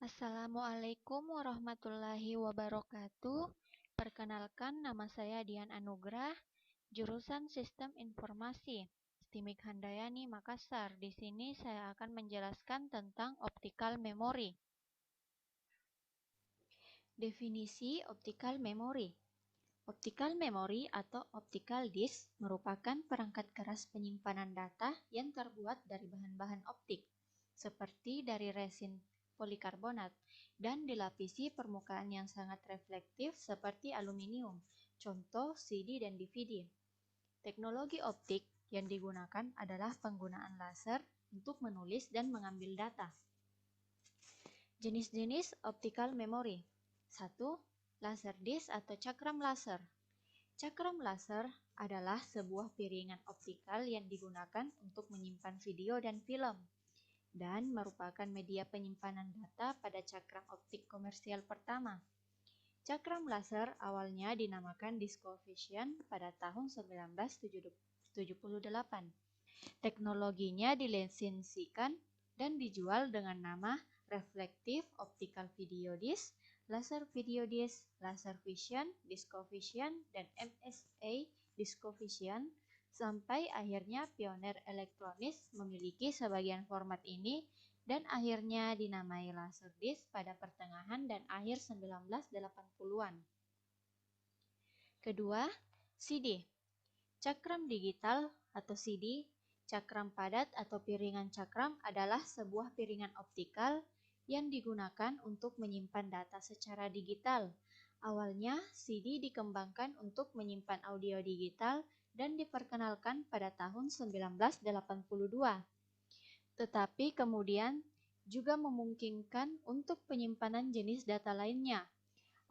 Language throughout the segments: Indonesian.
Assalamualaikum warahmatullahi wabarakatuh. Perkenalkan, nama saya Dian Anugrah, jurusan Sistem Informasi, STIMIK Handayani Makassar. Di sini saya akan menjelaskan tentang optical memory. Definisi optical memory. Optical memory atau optical disk merupakan perangkat keras penyimpanan data yang terbuat dari bahan-bahan optik, seperti dari resin polikarbonat, dan dilapisi permukaan yang sangat reflektif seperti aluminium, contoh CD dan DVD. Teknologi optik yang digunakan adalah penggunaan laser untuk menulis dan mengambil data. Jenis-jenis optical memory. 1. Laserdisc atau cakram laser. Cakram laser adalah sebuah piringan optikal yang digunakan untuk menyimpan video dan film, dan merupakan media penyimpanan data pada cakram optik komersial pertama. Cakram laser awalnya dinamakan Discovision pada tahun 1978. Teknologinya dilisensikan dan dijual dengan nama Reflective Optical Video Disc, Laser Video Disc, Laser Vision, Discovision, dan MSA Discovision, sampai akhirnya Pioneer Electronics memiliki sebagian format ini dan akhirnya dinamai Laserdisc pada pertengahan dan akhir 1980-an. Kedua, CD. Cakram digital atau CD, cakram padat atau piringan cakram adalah sebuah piringan optikal yang digunakan untuk menyimpan data secara digital. Awalnya, CD dikembangkan untuk menyimpan audio digital dan diperkenalkan pada tahun 1982. Tetapi kemudian juga memungkinkan untuk penyimpanan jenis data lainnya.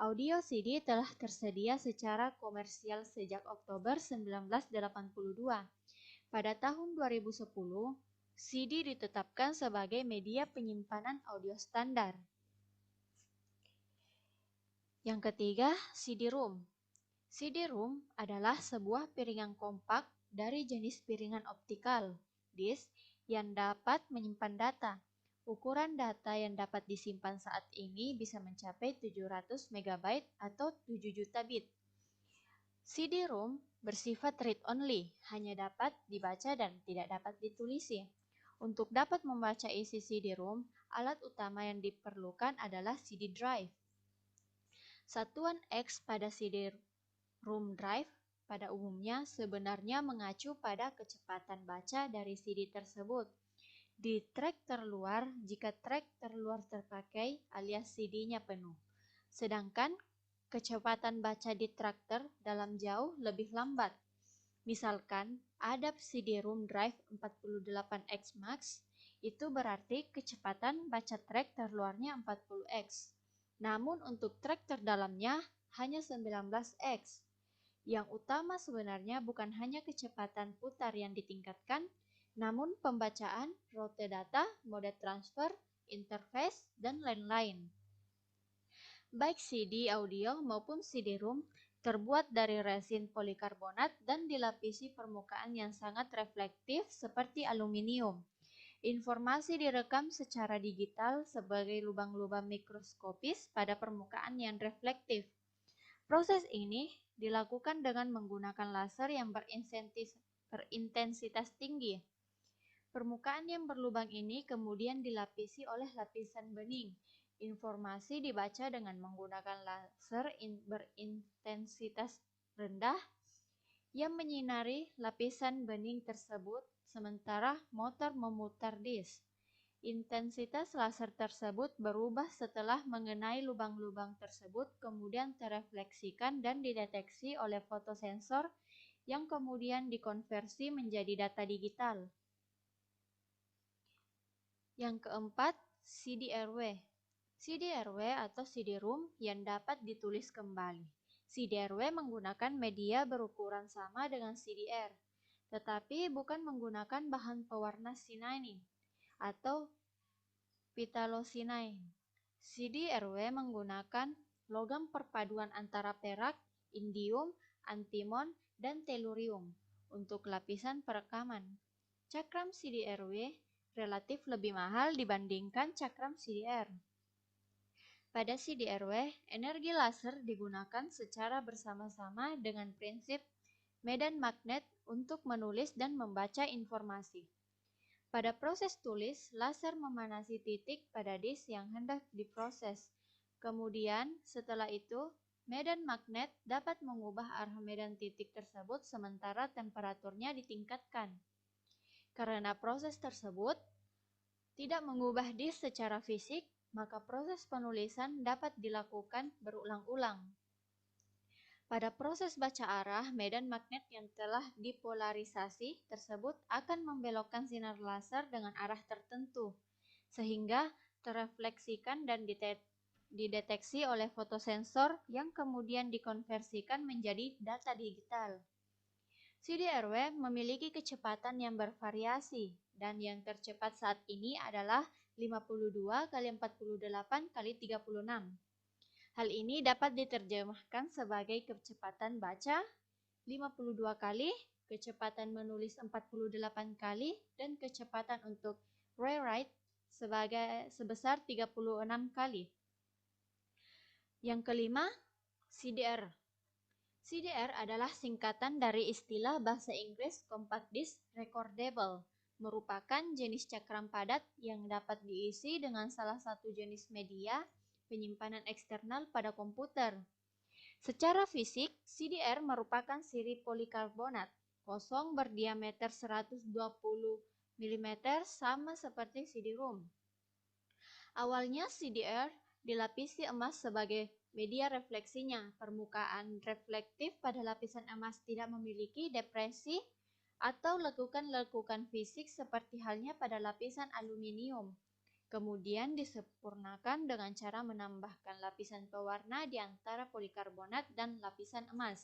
Audio CD telah tersedia secara komersial sejak Oktober 1982. Pada tahun 2010, CD ditetapkan sebagai media penyimpanan audio standar. Yang ketiga, CD-ROM. CD-ROM adalah sebuah piringan kompak dari jenis piringan optikal, disk, yang dapat menyimpan data. Ukuran data yang dapat disimpan saat ini bisa mencapai 700 MB atau 7 juta bit. CD-ROM bersifat read-only, hanya dapat dibaca dan tidak dapat ditulisi. Untuk dapat membaca isi CD-ROM, alat utama yang diperlukan adalah CD drive. Satuan X pada CD-ROM drive pada umumnya sebenarnya mengacu pada kecepatan baca dari CD tersebut. Di track terluar jika track terluar terpakai alias CD-nya penuh. Sedangkan kecepatan baca di track dalam jauh lebih lambat. Misalkan ada CD-ROM drive 48X Max, itu berarti kecepatan baca track terluarnya 40X. Namun untuk track terdalamnya hanya 19X. Yang utama sebenarnya bukan hanya kecepatan putar yang ditingkatkan, namun pembacaan, route data, mode transfer, interface, dan lain-lain. Baik CD audio maupun CD-ROM terbuat dari resin polikarbonat dan dilapisi permukaan yang sangat reflektif seperti aluminium. Informasi direkam secara digital sebagai lubang-lubang mikroskopis pada permukaan yang reflektif. Proses ini dilakukan dengan menggunakan laser yang berintensitas tinggi. Permukaan yang berlubang ini kemudian dilapisi oleh lapisan bening. Informasi dibaca dengan menggunakan laser berintensitas rendah yang menyinari lapisan bening tersebut, sementara motor memutar disk. Intensitas laser tersebut berubah setelah mengenai lubang-lubang tersebut, kemudian terefleksikan dan dideteksi oleh fotosensor yang kemudian dikonversi menjadi data digital. Yang keempat, CD-RW. CD-RW atau CD-ROM yang dapat ditulis kembali. CD-RW menggunakan media berukuran sama dengan CD-R, tetapi bukan menggunakan bahan pewarna cyanide atau phthalocyanine. CD-RW menggunakan logam perpaduan antara perak, indium, antimon, dan tellurium untuk lapisan perekaman. Cakram CD-RW relatif lebih mahal dibandingkan cakram CD-R. Pada CDRW, energi laser digunakan secara bersama-sama dengan prinsip medan magnet untuk menulis dan membaca informasi. Pada proses tulis, laser memanasi titik pada disk yang hendak diproses. Kemudian, setelah itu, medan magnet dapat mengubah arah medan titik tersebut sementara temperaturnya ditingkatkan. Karena proses tersebut tidak mengubah disk secara fisik, maka proses penulisan dapat dilakukan berulang-ulang. Pada proses baca arah, medan magnet yang telah dipolarisasi tersebut akan membelokkan sinar laser dengan arah tertentu, sehingga terrefleksikan dan dideteksi oleh fotosensor yang kemudian dikonversikan menjadi data digital. CDRW memiliki kecepatan yang bervariasi, dan yang tercepat saat ini adalah 52 kali 48 kali 36. Hal ini dapat diterjemahkan sebagai kecepatan baca 52 kali, kecepatan menulis 48 kali, dan kecepatan untuk rewrite sebesar 36 kali. Yang kelima, CDR. CDR adalah singkatan dari istilah bahasa Inggris Compact Disc Recordable, merupakan jenis cakram padat yang dapat diisi dengan salah satu jenis media penyimpanan eksternal pada komputer. Secara fisik, CDR merupakan siri polikarbonat kosong berdiameter 120 mm sama seperti CD-ROM. Awalnya CDR dilapisi emas sebagai media refleksinya. Permukaan reflektif pada lapisan emas tidak memiliki depresi atau lekukan-lekukan fisik seperti halnya pada lapisan aluminium. Kemudian disempurnakan dengan cara menambahkan lapisan pewarna di antara polikarbonat dan lapisan emas.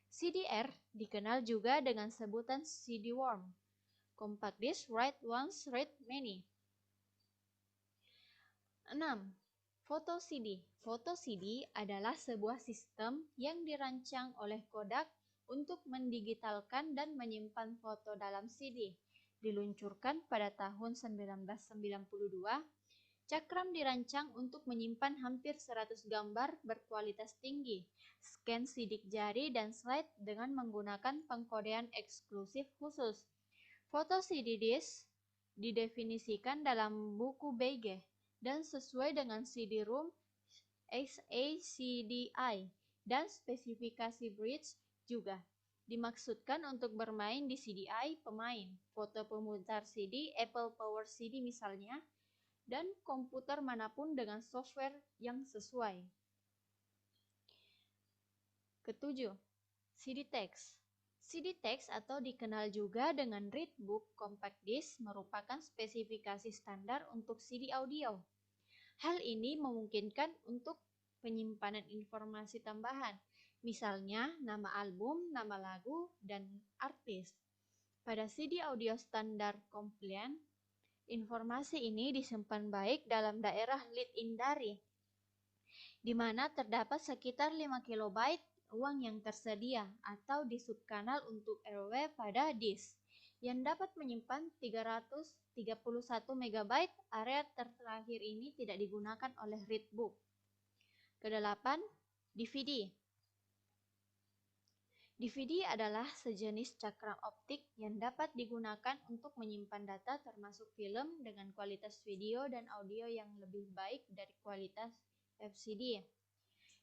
CDR dikenal juga dengan sebutan CD-ROM, Compact Disc Write Once, Read Many. 6. Foto CD. Foto CD adalah sebuah sistem yang dirancang oleh Kodak untuk mendigitalkan dan menyimpan foto dalam CD. Diluncurkan pada tahun 1992, cakram dirancang untuk menyimpan hampir 100 gambar berkualitas tinggi, scan sidik jari dan slide dengan menggunakan pengkodean eksklusif khusus. Foto CD disk didefinisikan dalam buku Beige dan sesuai dengan CD-ROM XACDI dan spesifikasi bridge juga dimaksudkan untuk bermain di CDI pemain, foto pemutar CD, Apple Power CD misalnya, dan komputer manapun dengan software yang sesuai. Ketujuh, CD-Text. CD-Text atau dikenal juga dengan Readbook Compact Disc merupakan spesifikasi standar untuk CD audio. Hal ini memungkinkan untuk penyimpanan informasi tambahan, misalnya nama album, nama lagu, dan artis. Pada CD audio standar compliant, informasi ini disimpan baik dalam daerah lead-in dari, di mana terdapat sekitar 5 KB ruang yang tersedia atau di subkanal untuk RW pada disk, yang dapat menyimpan 331 MB. Area terakhir ini tidak digunakan oleh Readbook. Kedelapan, DVD. DVD adalah sejenis cakram optik yang dapat digunakan untuk menyimpan data termasuk film dengan kualitas video dan audio yang lebih baik dari kualitas FCD.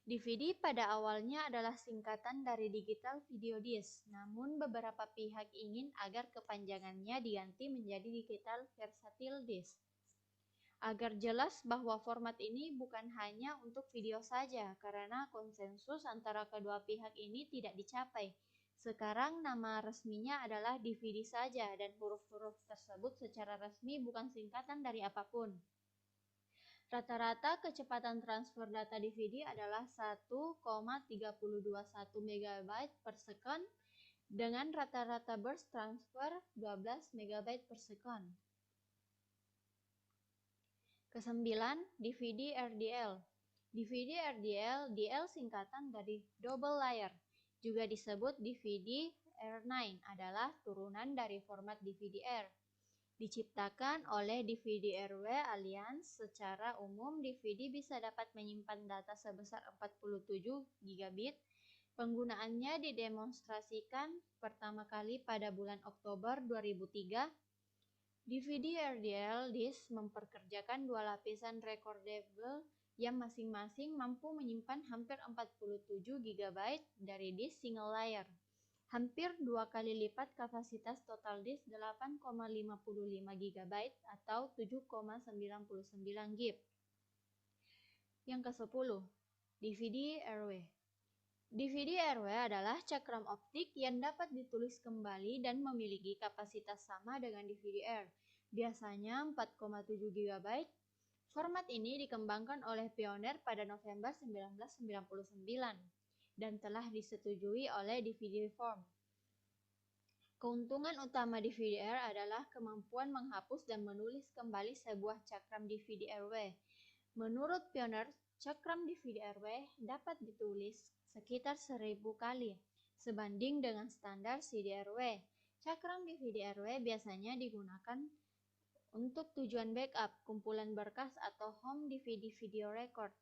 DVD pada awalnya adalah singkatan dari Digital Video Disc, namun beberapa pihak ingin agar kepanjangannya diganti menjadi Digital Versatile Disc. Agar jelas bahwa format ini bukan hanya untuk video saja, karena konsensus antara kedua pihak ini tidak dicapai. Sekarang nama resminya adalah DVD saja, dan huruf-huruf tersebut secara resmi bukan singkatan dari apapun. Rata-rata kecepatan transfer data DVD adalah 1,321 MB per second dengan rata-rata burst transfer 12 MB per second. Kesembilan, DVD RDL. DVD RDL, DL singkatan dari double layer, juga disebut DVD R9, adalah turunan dari format DVD-R. Diciptakan oleh DVD RW Alliance. Secara umum, DVD bisa dapat menyimpan data sebesar 47 gigabit. Penggunaannya didemonstrasikan pertama kali pada bulan Oktober 2003. DVD RDL disk memperkerjakan dua lapisan recordable yang masing-masing mampu menyimpan hampir 47 GB dari disk single layer. Hampir dua kali lipat kapasitas total disk 8,55 GB atau 7,99 GB. Yang ke-10, DVD RW. DVD RW adalah cakram optik yang dapat ditulis kembali dan memiliki kapasitas sama dengan DVD-R, biasanya 4,7 GB. Format ini dikembangkan oleh Pioneer pada November 1999 dan telah disetujui oleh DVD Forum. Keuntungan utama DVD-R adalah kemampuan menghapus dan menulis kembali sebuah cakram DVD-RW. Menurut Pioneer, cakram DVD-RW dapat ditulis sekitar 1000 kali, sebanding dengan standar CD-RW. Cakram DVD-RW biasanya digunakan untuk tujuan backup, kumpulan berkas, atau home DVD video record.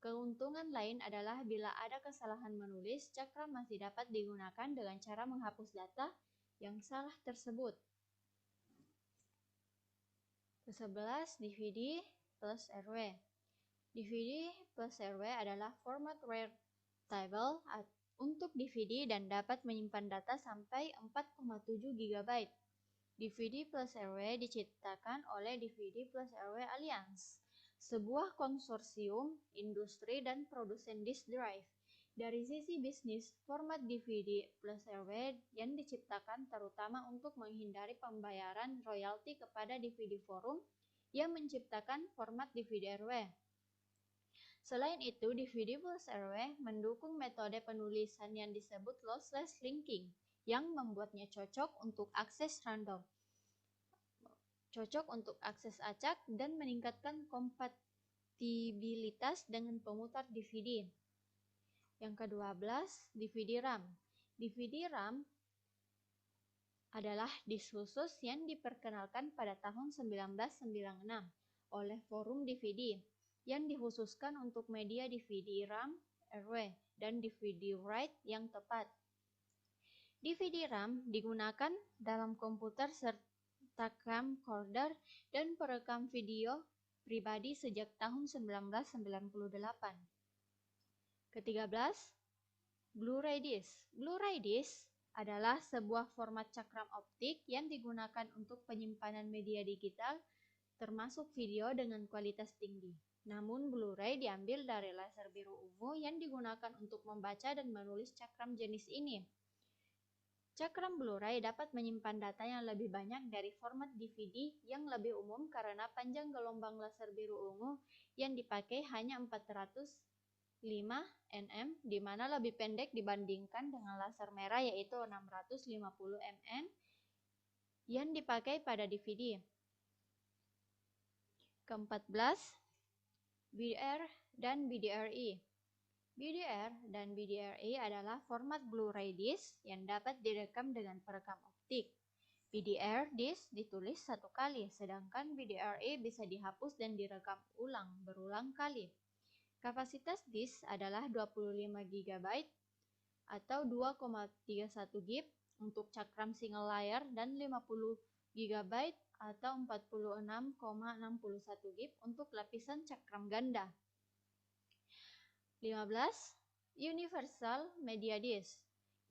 Keuntungan lain adalah bila ada kesalahan menulis, cakram masih dapat digunakan dengan cara menghapus data yang salah tersebut. Ke-11, DVD plus RW. DVD plus RW adalah format writable untuk DVD dan dapat menyimpan data sampai 4,7 GB. DVD plus RW diciptakan oleh DVD plus RW Alliance, sebuah konsorsium industri dan produsen disk drive. Dari sisi bisnis, format DVD plus RW yang diciptakan terutama untuk menghindari pembayaran royalti kepada DVD Forum yang menciptakan format DVD RW. Selain itu, DVD plus RW mendukung metode penulisan yang disebut lossless linking, yang membuatnya cocok untuk akses random, cocok untuk akses acak, dan meningkatkan kompatibilitas dengan pemutar DVD. Yang ke-12, DVD RAM. DVD RAM adalah disk khusus yang diperkenalkan pada tahun 1996 oleh Forum DVD, yang dikhususkan untuk media DVD RAM RW dan DVD write yang tepat. DVD RAM digunakan dalam komputer serta camcorder dan perekam video pribadi sejak tahun 1998. Ke-13, Blu-ray disc. Blu-ray disc adalah sebuah format cakram optik yang digunakan untuk penyimpanan media digital, termasuk video dengan kualitas tinggi. Namun, Blu-ray diambil dari laser biru ungu yang digunakan untuk membaca dan menulis cakram jenis ini. Cakram Blu-ray dapat menyimpan data yang lebih banyak dari format DVD yang lebih umum karena panjang gelombang laser biru ungu yang dipakai hanya 405 nm, di mana lebih pendek dibandingkan dengan laser merah yaitu 650 mm yang dipakai pada DVD. Ke-14, BDR dan BDRI. BDR dan BDRI adalah format Blu-ray disc yang dapat direkam dengan perekam optik. BDR disc ditulis satu kali, sedangkan BDRI bisa dihapus dan direkam ulang berulang kali. Kapasitas disk adalah 25 GB atau 2,31 GB untuk cakram single layer dan 50 GB atau 46,61 GB untuk lapisan cakram ganda. 15. Universal Media Disc.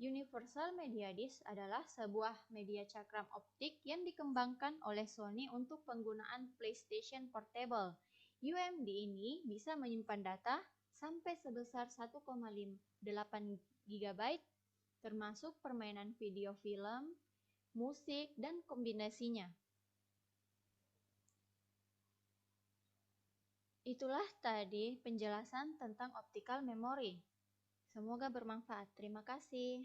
Universal Media Disc adalah sebuah media cakram optik yang dikembangkan oleh Sony untuk penggunaan PlayStation Portable. UMD ini bisa menyimpan data sampai sebesar 1,8 GB, termasuk permainan video film, musik, dan kombinasinya. Itulah tadi penjelasan tentang optical memory. Semoga bermanfaat. Terima kasih.